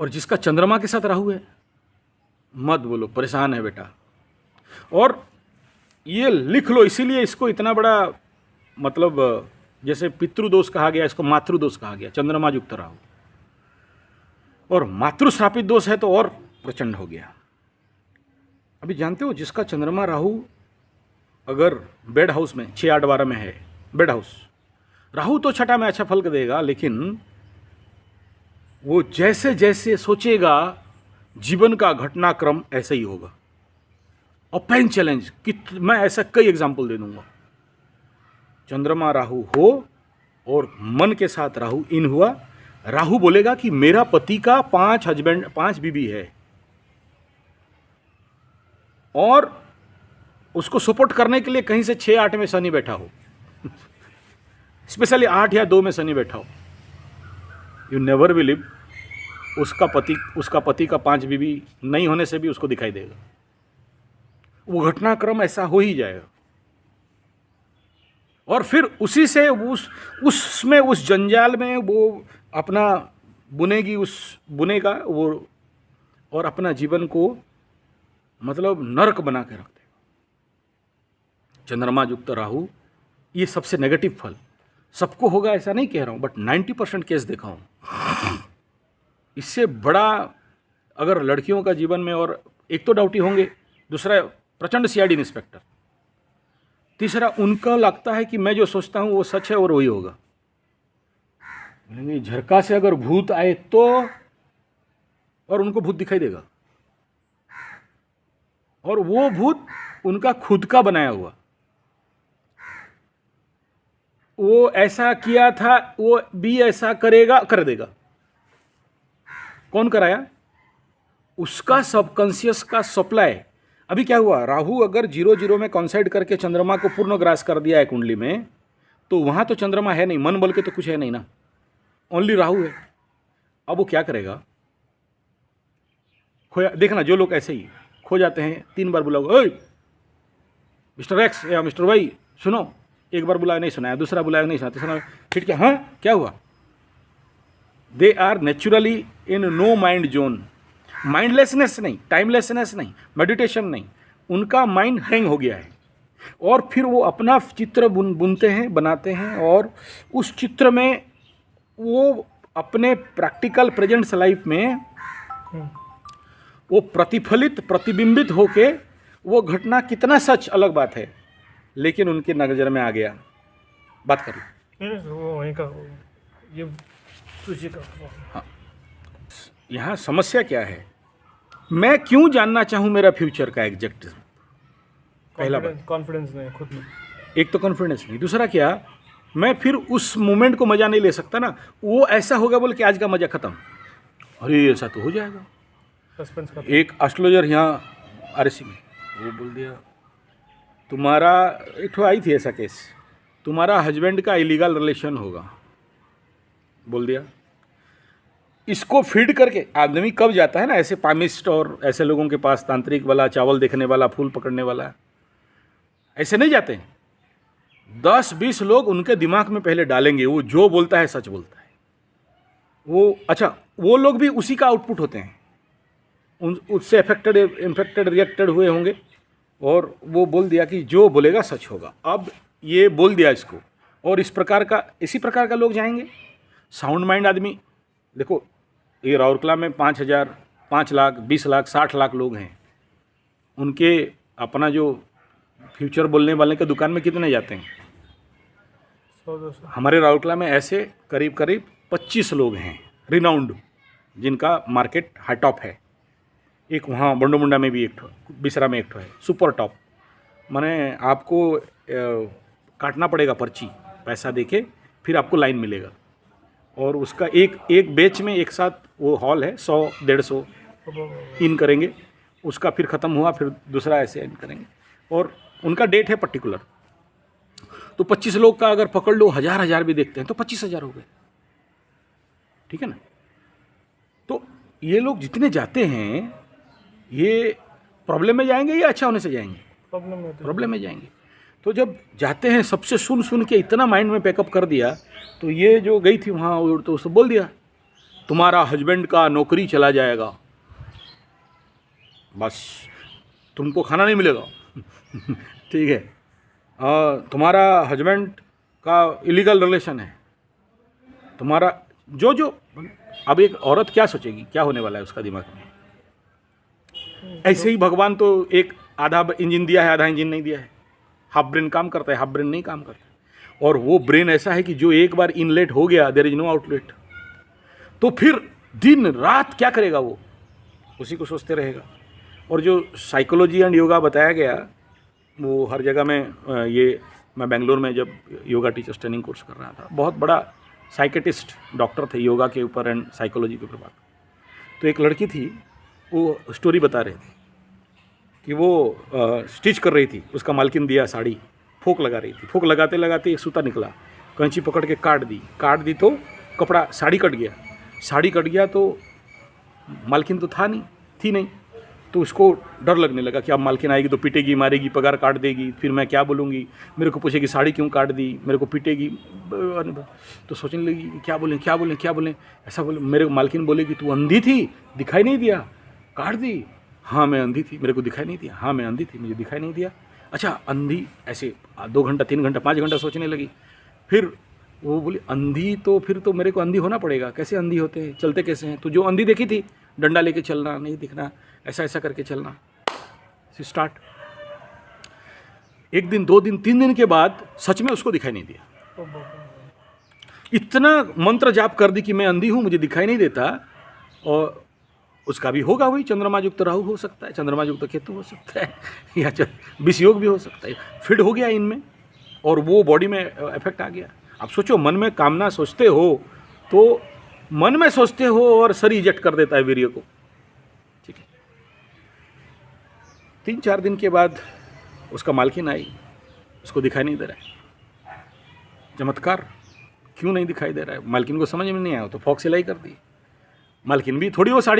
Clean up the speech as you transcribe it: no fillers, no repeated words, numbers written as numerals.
और जिसका चंद्रमा के साथ राहु है, मत बोलो, परेशान है बेटा। और ये लिख लो, इसीलिए इसको इतना बड़ा मतलब जैसे पितृदोष कहा गया, इसको मातृदोष कहा गया, चंद्रमा युक्त राहु। और मातृश्रापित दोष है तो और प्रचंड हो गया। अभी जानते हो, जिसका चंद्रमा राहु अगर बेड हाउस में 6, 8, 12 में है, बेड हाउस, राहु तो छठा में अच्छा फल देगा, लेकिन वो जैसे जैसे सोचेगा जीवन का घटनाक्रम ऐसे ही होगा। और पेन चैलेंज मैं ऐसा कई एग्जाम्पल दे दूंगा। चंद्रमा राहु हो और मन के साथ राहु इन हुआ, राहु बोलेगा कि मेरा पति का 5 बीवी है, और उसको सपोर्ट करने के लिए कहीं से 6, 8 में शनि बैठा हो, स्पेशली 8 या 2 में शनि बैठा हो, यू नेवर बिलीव उसका पति का 5 बीवी नहीं होने से भी उसको दिखाई देगा। वो घटनाक्रम ऐसा हो ही जाएगा। और फिर उसी से उस जंजाल में वो अपना बुनेगा वो, और अपना जीवन को मतलब नरक बना के रख देगा। चंद्रमा युक्त राहु, ये सबसे नेगेटिव फल सबको होगा ऐसा नहीं कह रहा हूं, बट 90% केस देखा हूं। इससे बड़ा अगर लड़कियों का जीवन में, और एक तो डाउटी होंगे, दूसरा प्रचंड सीआईडी इंस्पेक्टर, तीसरा उनका लगता है कि मैं जो सोचता हूं वो सच है और वही होगा। झरका से अगर भूत आए तो, और उनको भूत दिखाई देगा, और वो भूत उनका खुद का बनाया हुआ, वो ऐसा किया था, वो भी ऐसा करेगा, कर देगा। कौन कराया? उसका सबकॉन्शियस का सप्लाई। अभी क्या हुआ, राहु अगर 0-0 में कॉन्साइड करके चंद्रमा को पूर्ण ग्रास कर दिया है कुंडली में, तो वहां तो चंद्रमा है नहीं, मन बोल के तो कुछ है नहीं ना, ओनली राहु है। अब वो क्या करेगा, खोया। देखना, जो लोग ऐसे ही खो जाते हैं, 3 बार बुलाओ, ओए मिस्टर एक्स या मिस्टर वाई सुनो, एक बार बुलाया नहीं सुनाया, दूसरा बुलाया नहीं सुना, तीसरा फिर क्या, हाँ क्या हुआ? They are naturally in no mind zone. Mindlessness नहीं, टाइमलेसनेस नहीं, मेडिटेशन नहीं, उनका माइंड हैंग हो गया है। और फिर वो अपना चित्र बुनते हैं, बनाते हैं, और उस चित्र में वो अपने प्रैक्टिकल प्रेजेंट लाइफ में वो प्रतिबिंबित होके, वो घटना कितना सच अलग बात है, लेकिन उनके नजर में आ गया। बात करिए। वो वहीं का ये तुझे का। हाँ, यहाँ समस्या क्या है, मैं क्यों जानना चाहूँ मेरा फ्यूचर का एग्जैक्ट? पहला बात कॉन्फिडेंस नहीं खुद में, एक तो कॉन्फिडेंस नहीं, दूसरा क्या, मैं फिर उस मोमेंट को मज़ा नहीं ले सकता ना। वो ऐसा होगा बोल के आज का मज़ा ख़त्म, अरे ऐसा तो हो जाएगा। सस्पेंस का एक एस्ट्रोलॉजर यहाँ आरएससी में, वो बोल दिया तुम्हारा, एक तो आई थी ऐसा केस, तुम्हारा हस्बैंड का इलीगल रिलेशन होगा, बोल दिया। इसको फीड करके आदमी कब जाता है ना ऐसे पामिस्ट और ऐसे लोगों के पास, तांत्रिक वाला, चावल देखने वाला, फूल पकड़ने वाला, ऐसे नहीं जाते हैं। 10-20 लोग उनके दिमाग में पहले डालेंगे, वो जो बोलता है सच बोलता है वो। अच्छा, वो लोग भी उसी का आउटपुट होते हैं, उससे इन्फेक्टेड रिएक्टेड हुए होंगे, और वो बोल दिया कि जो बोलेगा सच होगा। अब ये बोल दिया इसको, और इसी प्रकार का लोग जाएंगे। साउंड माइंड आदमी, देखो ये राउरकेला में 5,000, 5 लाख, 20 लाख, 60 लाख लोग हैं, उनके अपना जो फ्यूचर बोलने वाले के दुकान में कितने जाते हैं? 100-200। हमारे राउरकेला में ऐसे करीब 25 लोग हैं रिनाउंड, जिनका मार्केट हाई टॉप है। एक वहाँ बंडोमुंडा में भी एक ठो, बिसरा में एक ठो है सुपर टॉप, माने आपको काटना पड़ेगा पर्ची, पैसा देके फिर आपको लाइन मिलेगा। और उसका एक बैच में एक साथ वो हॉल है, 100-150 इन करेंगे, उसका फिर ख़त्म हुआ, फिर दूसरा ऐसे इन करेंगे, और उनका डेट है पर्टिकुलर। तो 25 लोग का अगर पकड़ लो, 1000 भी देखते हैं तो 25,000 हो गए, ठीक है ना। तो ये लोग जितने जाते हैं, ये प्रॉब्लम में जाएंगे या अच्छा होने से जाएंगे? प्रॉब्लम में जाएंगे। तो जब जाते हैं, सबसे सुन के इतना माइंड में पैकअप कर दिया, तो ये जो गई थी वहाँ तो उसको बोल दिया, तुम्हारा हस्बैंड का नौकरी चला जाएगा, बस तुमको खाना नहीं मिलेगा। ठीक है, तुम्हारा हस्बैंड का इलीगल रिलेशन है, तुम्हारा जो जो अब एक औरत क्या सोचेगी, क्या होने वाला है उसका दिमाग में। ऐसे ही भगवान तो एक आधा इंजन दिया है, आधा इंजन नहीं दिया है। हाफ ब्रेन काम करता है, हाफ ब्रेन नहीं काम करता। और वो ब्रेन ऐसा है कि जो एक बार इनलेट हो गया, देयर इज नो आउटलेट। तो फिर दिन रात क्या करेगा वो, उसी को सोचते रहेगा। और जो साइकोलॉजी एंड योगा बताया गया, वो हर जगह में ये मैं बेंगलोर में जब योगा टीचर्स ट्रेनिंग कोर्स कर रहा था, बहुत बड़ा साइकेटिस्ट डॉक्टर थे योगा के ऊपर एंड साइकोलॉजी के ऊपर बात। तो एक लड़की थी, वो स्टोरी बता रहे थे कि वो स्टिच कर रही थी, उसका मालकिन दिया साड़ी, फोक लगा रही थी, फोक लगाते लगाते एक सूता निकला, कैंची पकड़ के काट दी तो कपड़ा साड़ी कट गया तो मालकिन तो थी नहीं, तो उसको डर लगने लगा कि अब मालकिन आएगी तो पीटेगी, मारेगी, पगार काट देगी, फिर मैं क्या बोलूँगी, मेरे को पूछेगी साड़ी क्यों काट दी, मेरे को पीटेगी। तो सोचने लगी क्या बोलें, ऐसा बोले। मेरे को मालकिन बोलेगी तू अंधी थी, दिखाई नहीं दिया, काट दी। हाँ मैं अंधी थी, मेरे को दिखाई नहीं दिया। हाँ मैं अंधी थी, मुझे दिखाई नहीं दिया। अच्छा अंधी, ऐसे 2 घंटा 3 घंटा 5 घंटा सोचने लगी। फिर वो बोली अंधी तो फिर तो मेरे को अंधी होना पड़ेगा। कैसे अंधी होते हैं, चलते कैसे हैं? तो जो अंधी देखी थी, डंडा लेके चलना, नहीं दिखना, ऐसा करके चलना। स्टार्ट 1 दिन 2 दिन 3 दिन के बाद सच में उसको दिखाई नहीं दिया। इतना मंत्र जाप कर दी कि मैं अंधी हूँ, मुझे दिखाई नहीं देता। और उसका भी होगा वही, चंद्रमा युक्त राहु हो सकता है, चंद्रमा युक्त केतु हो सकता है, या विषयोग भी हो सकता है। फिट हो गया इनमें और वो बॉडी में इफेक्ट आ गया। आप सोचो, मन में कामना सोचते हो तो मन में सोचते हो और शरीर रिजेक्ट कर देता है वीर्य को। ठीक है, 3-4 दिन के बाद उसका मालकिन आई, उसको दिखाई नहीं दे रहा है। चमत्कार, क्यों नहीं दिखाई दे रहा है? मालकिन को समझ में नहीं आया तो फॉक्स सिलाई कर दी। मालकिन भी थोड़ी वो साड़ी